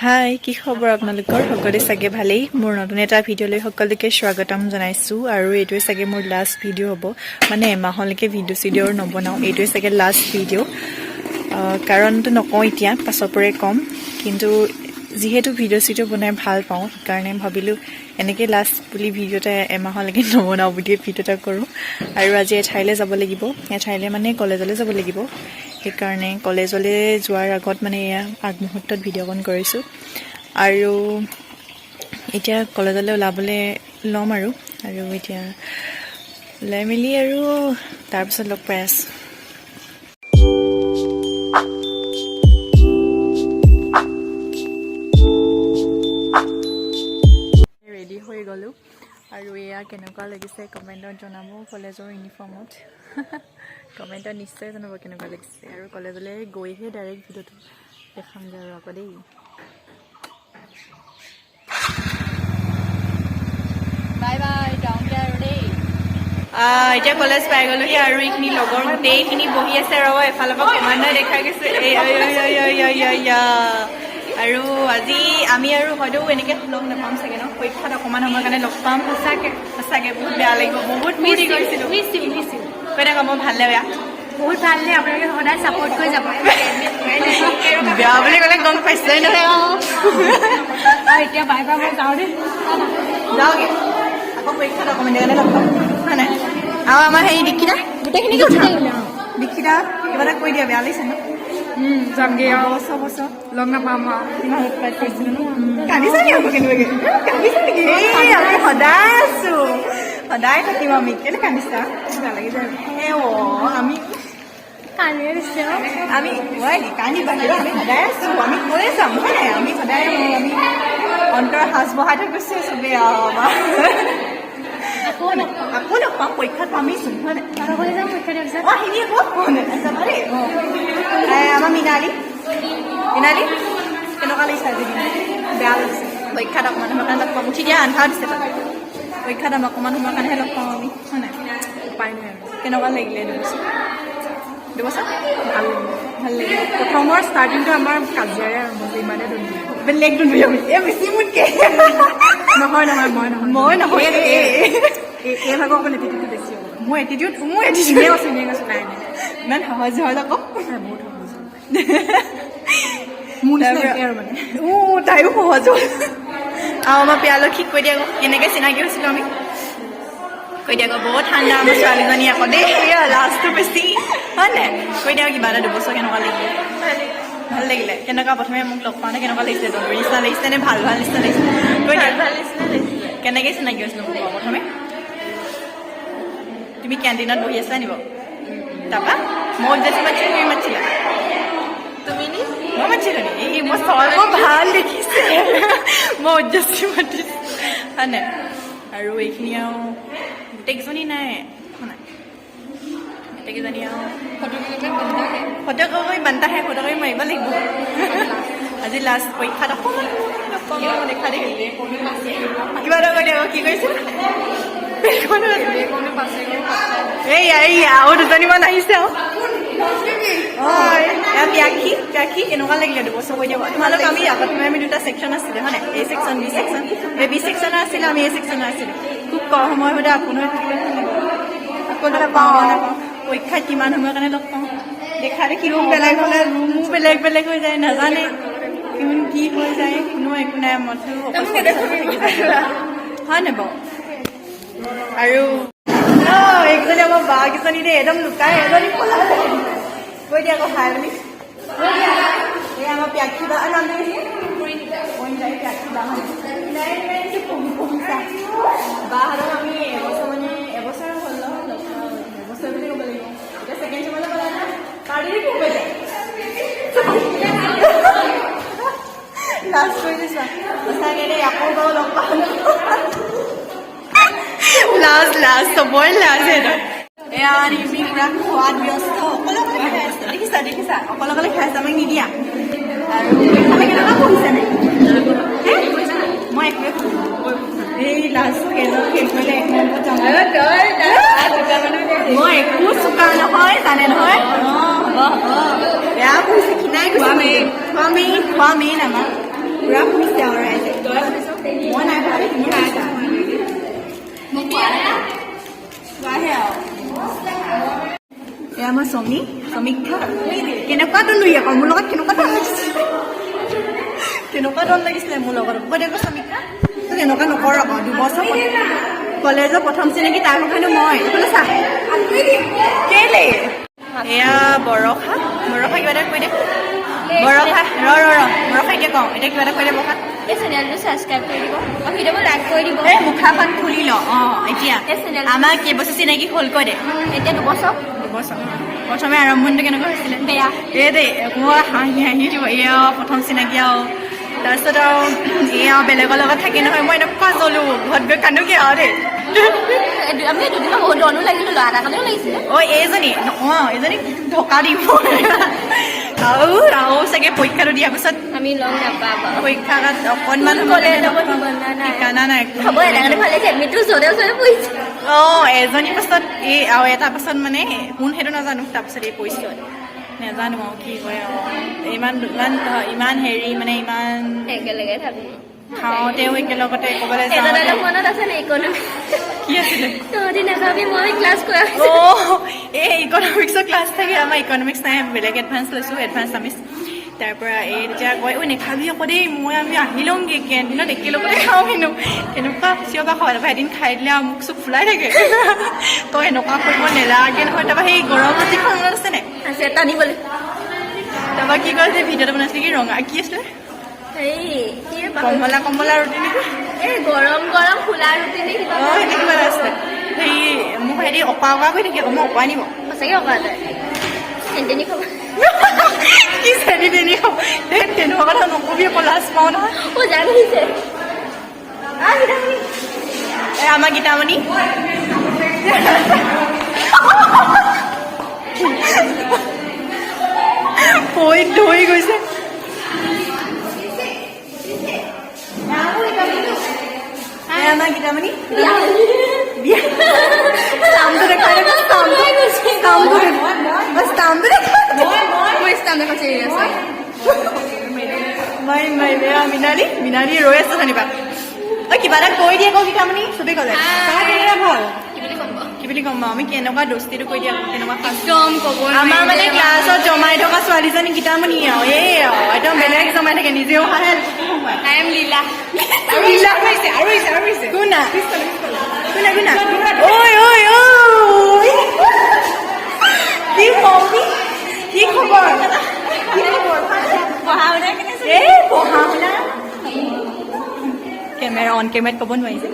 হাই, কি খবৰ আপোনালোকৰ? সকলোৱে চাগে ভালেই। মোৰ নতুন এটা ভিডিঅ'লৈ সকলোকে স্বাগতম জনাইছোঁ। আৰু এইটোৱে চাগে মোৰ লাষ্ট ভিডিঅ' হ'ব, মানে এমাহলৈকে ভিডিঅ' নবনাওঁ। এইটোৱে চাগে লাষ্ট ভিডিঅ'। কাৰণটো নকওঁ এতিয়া, পাছৰ পৰাই ক'ম। কিন্তু যিহেতু ভিডিঅ' বনাই ভাল পাওঁ, সেইকাৰণে ভাবিলোঁ এনেকৈ লাষ্ট বুলি ভিডিঅ' এটা এমাহলৈকে নবনাওঁ বুলি ভিডিঅ' এটা কৰোঁ। আৰু আজি এঠাইলৈ যাব লাগিব, এঠাইলৈ মানে কলেজলৈ যাব লাগিব। সেইকাৰণে কলেজলৈ যোৱাৰ আগত মানে এয়া আগমুহূৰ্তত ভিডিঅ'কন কৰিছোঁ। আৰু এতিয়া কলেজলৈ ওলাবলৈ ল'ম আৰু এতিয়া ওলাই মেলি আৰু তাৰপিছত লগ পাই আছোঁ। ৰেডি হৈ গ'লোঁ আৰু এয়া কেনেকুৱা লাগিছে কমেণ্টত জনাব। কলেজৰ ইউনিফৰ্মত কমেণ্টত নিশ্চয় জনাব কেনেকুৱা লাগিছে। আৰু কলেজলৈ গৈহে ডাইৰেক্ট ভিডিঅ'টো দেখামগৈ আৰু আকৌ দেই। বাই বাই, যাওঁগৈ আৰু দেই। এতিয়া কলেজ পাই গ'লোহি আৰু এইখিনি লগৰ গোটেইখিনি বহি আছে। ৰ'ব, এফালৰ পৰা কমাণ্ডাৰ দেখা গৈছে। আৰু আজি আমি আৰু হয়তো এনেকৈ লগ নাপাম চাগে ন? পৰীক্ষাত অকণমান সময়ৰ কাৰণে লগ পাম। সঁচাকৈ বহুত বেয়া লাগিব। বহুত ফূৰ্তি কৰিছিলোঁ। কৈ থাকক, মই ভালনে বেয়া? বহুত ভাল নে? আপোনালোকে সদায় ছাপোৰ্ট কৰি যাব। বেয়া বুলি ক'লে গম পাইছেই নহয়। এতিয়া বাই বাই, মই যাওঁ দেই। যাওঁগৈ আকৌ পৰীক্ষাত অকণমান কাৰণে লগ পাম, হয় নাই? আৰু আমাৰ হেৰি দীক্ষিতা গোটেইখিনিকে উঠাম। দীক্ষিতা কিবা এটা কৈ দিয়া, বেয়া লাগিছে ন? যামগৈ আৰু বছৰ লগ নাপাম আৰু কান্দিছা নেকি? আকৌ কেনেবাকৈ কান্দিছা নেকি? এই আমি সদায় আছোঁ, সদায় থাকিম আমি। কেলৈ কান্দিছা? বেয়া লাগি যায়। আমি হয় নি কান্দিবা? আমি সদায় আছোঁ, আমি কৈ যাম, হয় নাই? আমি সদায় আমি অন্তৰ সাজ বহাই থৈ গৈছে চবেই আৰু আমাৰ। আকৌ লগ পাম, পৰীক্ষাত পামিচোন, হয় নাই? সেইখিনি আকৌ যাবা দেই। আমাৰ মৃণালী কেনেকুৱা লাগিছে আজি? বেয়া লাগিছে। পৰীক্ষাত অকণমান সময়ৰ কাৰণে লগ পাম। উঠি দিয়া, আন্ধাৰ দিছে তাত। পৰীক্ষাত আমাক অকণমান সময়ৰ কাৰণেহে লগ পাওঁ আমি, হয় নাই? উপায় নাই আৰু। কেনেকুৱা লাগিলে দুবছৰ? ভাল লাগিলে। প্ৰথমৰ ষ্টাৰ্টিংটো আমাৰ কাজিয়াৰে আৰম্ভ হৈছে, ইমানে ধুনীয়া। বেলেগ ধুনীয়া এই বেছি মোতকে নহয় মই নহয় এই ভাগৰ অকণ এটিটিউডটো বেছি হ'ব। মোৰ এটিটিউড এনেই কৈছোঁ নাই ইমান সহজ হয় আকৌ। বহুত সহজ মোৰ নিচিনা একে আৰু মানে। তাইও সহজ হ'ল। আৰু আমাৰ পিয়ালক্ষীক কৈ দিয়া আকৌ কেনেকৈ চিনাকি হৈছিলোঁ আমি। কৈ দিয়া আকৌ বহুত ঠাণ্ডা আমাৰ ছোৱালীজনী আকৌ দেই। লাজটো বেছি, হয় নাই? কৈ দিয়া কিবা এটা দুবছৰ কেনেকুৱা লাগিলে? ভাল লাগিলে। কেনেকুৱা প্ৰথমে মোক লগ পাওঁতে কেনেকুৱা লাগিছিলে? জন্তুৰ নিচিনা লাগিছিলে নে ভাল নিচিনা লাগিছিলে? কৈ দিয়া ভাল নিচিনা লাগিছিলে। কেনেকৈ চিনাকি হৈছিলোঁ মোক প্ৰথমে? তুমি কেণ্টিনত বহি আছা নিব? তাৰপৰা মই উদ্দেশ্যে মাতিছিলোঁ, তুমি মাতিছিলা? তুমি নি? মই মাতিছিলোঁ নি? মই ভাল দেখিছে। মই উদ্দেশ্যে মাতিছোঁ, হয় নাই? আৰু এইখিনি আৰু গোটেইকেইজনী নাই, হয় নাই? গোটেইকেইজনী আৰু ফটো কৰি বান্ধাহে ফটো কৰি মাৰিব লাগিব। আজি লাষ্ট পৰীক্ষাত অকণমান দেখা দেই কিবা এটা কৈ দিয়া। কি কৰিছে? আৰু দুজনীমান আহিছে আৰু প্যাখী কেনেকুৱা লাগিলে দুবছৰ? কৈ দিব তোমালোক। আমি দুটা ছেকশ্যন আছিলে, হয় নাই? এ ছেকশ্যন, বি ছেকশ্যন। বি ছেকশ্যনৰ আছিলে, আমি এ ছেকশ্যনৰ আছিলোঁ। খুব কম সময় সৈতে আপোন হৈ থাকিলে আকৌ নাপাওঁ। পৰীক্ষাত কিমান সময়ৰ কাৰণে লগ পাওঁ? দেখা দেখি ৰুম বেলেগ হ'লে ৰুমো বেলেগ হৈ যায়, নাজানে কোন কি হৈ যায়, কোনো একো নাই। মইতো হয় নাই বাৰু? আৰু এইকেইজনী আমাৰ বা কেইজনী দেই, একদম লুকাই এজনী পলাই কৈ দিয়া আকৌ খাই বুলি। এই আমাৰ প্যাখী বা নাম বাহঁতক আমি এবছৰ হ'ল এবছৰ বুলি ক'ব লাগিব। এতিয়া ছেকেণ্ড চেমলৈ গ'লা না পাৰি ক'ব যায় লাজ কৰি দিছা সঁচাকৈ দেই। আকৌ বাৰু লগ পাম। লাজ চবৰে লাজ সেইটো। এয়া নিমি পুৰা খোৱাত ব্যস্ত, অকলে খাই আছে। দেখিছা অকলে খাই আছে, আমাক নিদিয়া। আৰু কেনেকুৱা পঢ়িছেনে? মই একোৱে এই লাজ শেষ কৰিলে এক নম্বৰত যাম। মই একো চোকা নহয়, জানে নহয়। বেয়া পঢ়িছে, খিনাই গৈছে। খোৱা মেইন আমাৰ পুৰা ফুৰিছে আৰু ৰাইজে মই নাই ভাবে তুমি ৰাইজা এয়া আমাৰ সমীক্ষা কেনেকুৱা দল লৈ আকৌ মোৰ লগত কেনেকুৱা দল লাগিছিলে মোৰ লগত কৈ দেখো সমীক্ষা তই এনেকুৱা নকৰ আকৌ 2 বছৰ কলেজৰ প্ৰথম চিনাকি তাৰ কথানো মই এইফালে চা কেলে এয়া বৰষা কিবা এটা কৈ দে বৰষা বৰষা এতিয়া কওঁ এতিয়া কিবা এটা কৈ দে বৰষা এই চেনেলটো ছাবস্ক্ৰাইব কৰি দিব আৰু ভিডিঅ'বোৰ লাইক কৰি দিব এই মুখাখন খুলি ল এতিয়া আমাৰ কেইবছৰ চিনাকি হ'ল কৈ দে এতিয়া 2 বছৰ প্ৰথমে আৰম্ভণিটো কেনেকুৱা হৈছিলে বেয়া এই দেই মই হাঁহি দিব এয়া প্ৰথম চিনাকি আৰু তাৰপিছত আৰু এয়া বেলেগৰ লগত থাকি নহয় মই এনেকুৱা জ্বলো ঘৰত গৈ কান্দোগে আৰু দেই আমি দুদিনমান বহুত দনো লাগিলো ল'ৰা এটা কাৰণেও লাগিছিলে এইজনী ঢকা দিব আৰু চাগে পৰীক্ষাটো দিয়াৰ পিছত আমি লগ নাপাব পৰীক্ষাত অকণমান ঠিকানা নাই হ'ব এটা কাৰণে ভাল লাগিছে এডমিটটো য'তে পৰিছে এজনী পাছত এই আৰু এটা পাছত মানে কোন সেইটো নাজানো তাৰপিছত এই পৰিছে নাজানো আৰু কি কয় আৰু ইমান হেৰি মানে ইমান একেলগে থাকো খাওঁতেও একেলগতে ক'বলৈ যাওঁ মনত আছে নে ইকনমিক্স কি আছিলে তহঁতি নাযাবি মই ক্লাছ কৰা এই ইকনমিক্সৰ ক্লাছ থাকে আমাৰ ইকনমিক্স নাই বেলেগ এডভান্স লৈছোঁ এডভান্স আমিছ তাৰ পৰা এই তেতিয়া কয় নেখাবি আকৌ দেই আমি আহি লওঁগৈ কেণ্টিনত একেলগতে খাওঁ কিন্তু এনেকুৱা চিঞৰ বা খাওঁ তাৰপৰা এদিন খাই দিলে মুখ চুখ ফুলাই থাকে তই এনেকুৱা কৰিব নেলাগে নহয় তাৰপৰা সেই গৰম ৰুটিখন মনত আছে নাই আছে টানিবলৈ তাৰপৰা কি কয় যে ভিডিঅ'টো বনাইছিলে কি ৰঙা কি আছিলে কমলা ৰুটি নেকি এই গৰম ফুলা ৰুটি নে কিবা সেইটো কিবা এটা আছিলে সেই মোক হেৰি অকা কৰি থাকে আকৌ মই অকা নিব সঁচাকৈ অকা যায় চেনি খাব কি চেনি খাব তেনেকুৱা কথা নকবি আকৌ লাজ পাওঁ নহয় জানিছে আমাৰ গীতামণি ধৰি গৈছে আমাৰ গীতামণি মিনালী ৰৈ আছে জানিবা কিবা এটা কৈ দিয়ে আকৌ গীতামণি চবেই ক'লে ভাল কি বুলি ক'ম বাৰু আমি কেনেকুৱা দোস্তিটো কৈ দিয়া কেনেকুৱা আমাৰ মানে ক্লাছত জমাই থকা ছোৱালীজনী গীতামণি আৰু একদম বেলেগ জমাই থাকে নিজেও হাঁহে কি খবৰ পঢ়া শুনা কেমেৰা অন কেমেৰাত ক'ব নোৱাৰিছে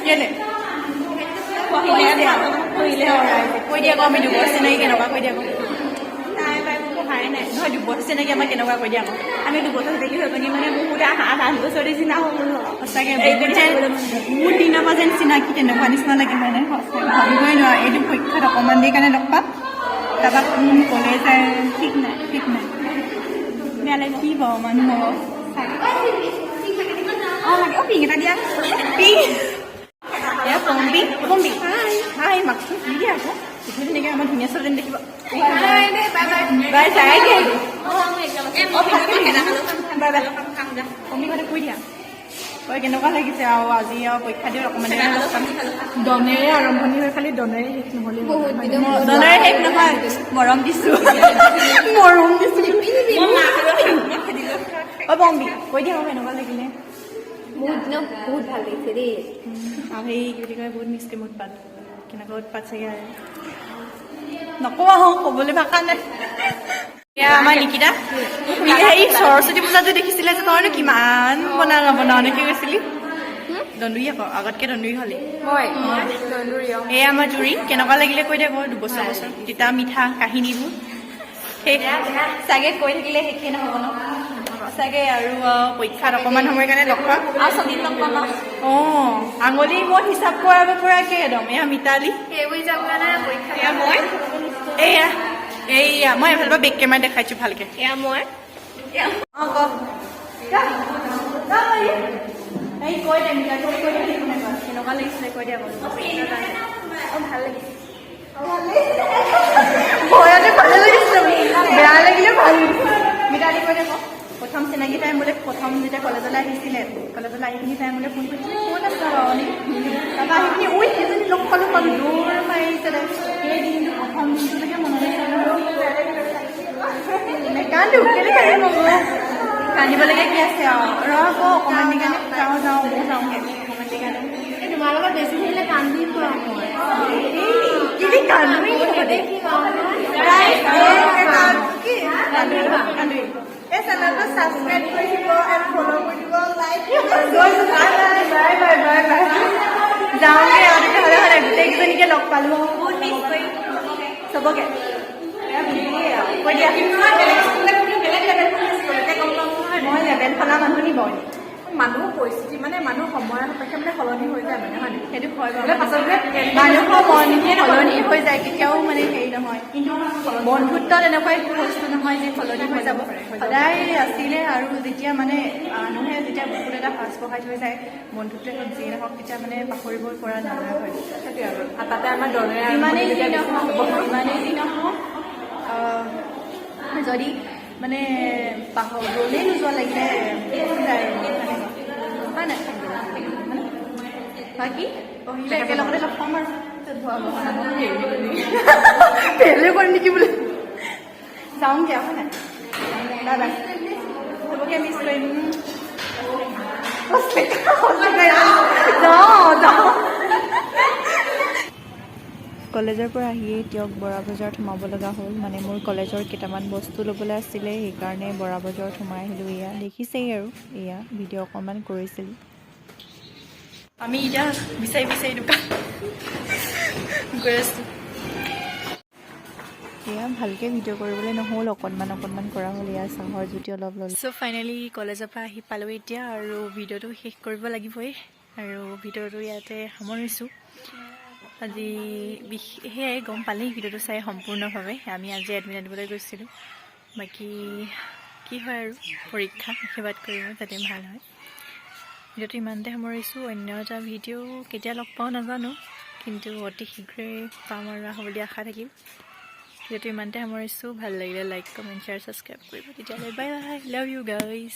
কেলে কৈ দিয়া আকৌ আমি 2 বছৰ চিনাকি কেনেকুৱা কৈ দিয়া আকৌ পঢ়াই নাই নহয় 2 বছৰ চিনাকি আমাক কেনেকুৱা কৈ দিয়া আকৌ আমি 2 বছৰ চিনাকি হৈ পিনি মানে বহুত 8 বছৰ নিচিনা হ'ল সঁচাকৈ বহুত দিনৰ পৰা যেন চিনাকি তেনেকুৱা নিচিনা লাগে মানে ভাবিবই নোৱাৰো এইটো পৰীক্ষাত অকণমান দেৰি কাৰণে লগ পাম তাৰপৰা কোন ক'লে যায় ঠিক নাই বেয়া লাগে কি বাৰু মানুহৰ পিং এটা দিয়া পিং পম্পি হাই মাকচোন কি দিয়া আকৌ তেনেকৈ আমাৰ ধুনীয়া ছোৱালীজনী দেখিব বাই চাই দিয়া পম্পি ঘৰতে কৈ দিয়া কেনেকুৱা লাগিছে আৰু আজি আৰু পৰীক্ষা দিওঁ অকণমান দনেৰে আৰম্ভণি হৈ খালি দনেৰে শেষ নহ'লে দনেৰে শেষ নহয় মৰম দিছোঁ পম্পি কৈ দিয়া আকৌ এনেকুৱা লাগিলে বহুত ভাল লাগিছে দেই আৰু সেই কি বুলি কয় বহুত মিষ্টি উৎপাত কেনেকুৱা উৎপাত চাগে আৰু নকওঁ আহোঁ ক'বলৈ ভাষা নাই এয়া আমাৰ নিকিতা হেৰি সৰস্বতী পূজাটো দেখিছিলে যে তইনো কিমান বনাও নে কি কৈছিলি দন্দুৰী আকৌ আগতকৈ দন্দুৰী হ'লি এয়া আমাৰ জুৰি কেনেকুৱা লাগিলে কৈ দে আকৌ 2 বছৰ তিতা মিঠা কাহিনীবোৰ সেই চাগে কৈ থাকিলে শেষেই নহ'ব ন চাগে আৰু পৰীক্ষাত অকণমান সময়ৰ কাৰণে লগ পাম আঙুলি মই হিচাপ কৰাব পৰাকৈ একদম এয়া মিতালী মই এফালৰ পৰা বেক কেমেৰা দেখাইছোঁ ভালকে কৈ দে কেনেকুৱা লাগিছিলে কৈ দিয়া ভাল লাগিছে ভয়তে ভালে লাগিছিলে বেয়া লাগিছে চিনাকি টাইম বোলে প্ৰথম যেতিয়া কলেজলৈ আহিছিলে কলেজলৈ আহি পিনি টাইম বোলে ফোন কৰিছিলে ক'ত আছ তাৰপৰা আহি পিনি উই এজনী লগ পালোঁ দৌৰ মাৰিছে সেই দিনটো প্ৰথম দিনটোলৈকে মনত আছে কান্দো কেলৈ কান্দিব কান্দিবলগীয়া কি আছে আৰু ৰ আকৌ অকণমান দিনৰ কাৰণে যাওঁ ময়ো যাওঁগৈ অকণমান দিনৰ কাৰণে তোমাৰ লগত বেছি থাকিলে কান্দি পোৱা মই কি কান্দুই এই চেনেলটো ছাবস্ক্ৰাইব কৰি দিব আৰু ফ'ল' কৰি দিব লাইক যাওঁগৈ আৰু তেতিয়াহ'লে হ'লে গোটেইকেইজনীকে লগ পালোঁ চবকে মই লেভেল ফলা মানুহ নি বাৰু মানুহ পৰিস্থিতি মানে মানুহ সময়ৰ সাপেক্ষে মানে সলনি হৈ যায় মানে হয় সেইটো হয় বোলে পাছত মানুহৰ মন সলনি হৈ যায় কেতিয়াও মানে হেৰি নহয় কিন্তু বন্ধুত্ব তেনেকুৱা একো বস্তু নহয় যে সলনি হৈ যাব সদায় আছিলে আৰু যেতিয়া মানে মানুহে যেতিয়া বহুত এটা সাজ বঢ়াই থৈ যায় বন্ধুত্বে হওক যিয়ে নহওক তেতিয়া মানে পাহৰিব পৰা নাযায় হয় সেইটোৱে আৰু তাতে আমাৰ দৰে ইমানেই যি নহওক যদি মানে গ'লেই নোযোৱা লাগিলে যায় হয় নাই বাকী পঢ়িলে একেলগতে লগ পাম আৰু ফেইলে কৰিম নেকি বোলে যাওঁগৈ হয় নাই বাই বাই চবকে মিছ কৰিম যাওঁ কলেজৰ পৰা আহিয়ে তেওঁক বৰা বজাৰত সোমাব লগা হ'ল মানে মোৰ কলেজৰ কেইটামান বস্তু ল'বলৈ আছিলে সেইকাৰণে বৰা বজাৰত সোমাই আহিলোঁ এয়া দেখিছেই আৰু এয়া ভিডিঅ' অকণমান কৰিছিলোঁ আমি এতিয়া বিচাৰি বিচাৰি দোকান গৈ আছোঁ এয়া ভালকৈ ভিডিঅ' কৰিবলৈ নহ'ল অকণমান কৰা হ'ল এয়া চাহৰ জুতি অলপ ল'লোঁ চ' ফাইনেলি কলেজৰ পৰা আহি পালোঁ এতিয়া আৰু ভিডিঅ'টো শেষ কৰিব লাগিবই আৰু ভিডিঅ'টো ইয়াতে সামৰিছোঁ আজি সেয়াই গম পালেই ভিডিঅ'টো চাই সম্পূৰ্ণভাৱে আমি আজি এডমিট আনিবলৈ গৈছিলোঁ বাকী কি হয় আৰু পৰীক্ষা আশীৰ্বাদ কৰিব যাতে ভাল হয় ভিডিঅ'টো ইমানতে সামৰিছোঁ অন্য এটা ভিডিঅ' কেতিয়া লগ পাওঁ নাজানো কিন্তু অতি শীঘ্ৰেই পাম আৰু আহোঁ বুলি আশা থাকিল ভিডিঅ'টো ইমানতে সামৰিছোঁ ভাল লাগিলে লাইক কমেণ্ট শ্বেয়াৰ ছাবস্ক্ৰাইব কৰিব তেতিয়াহ'লে bye bye love you guys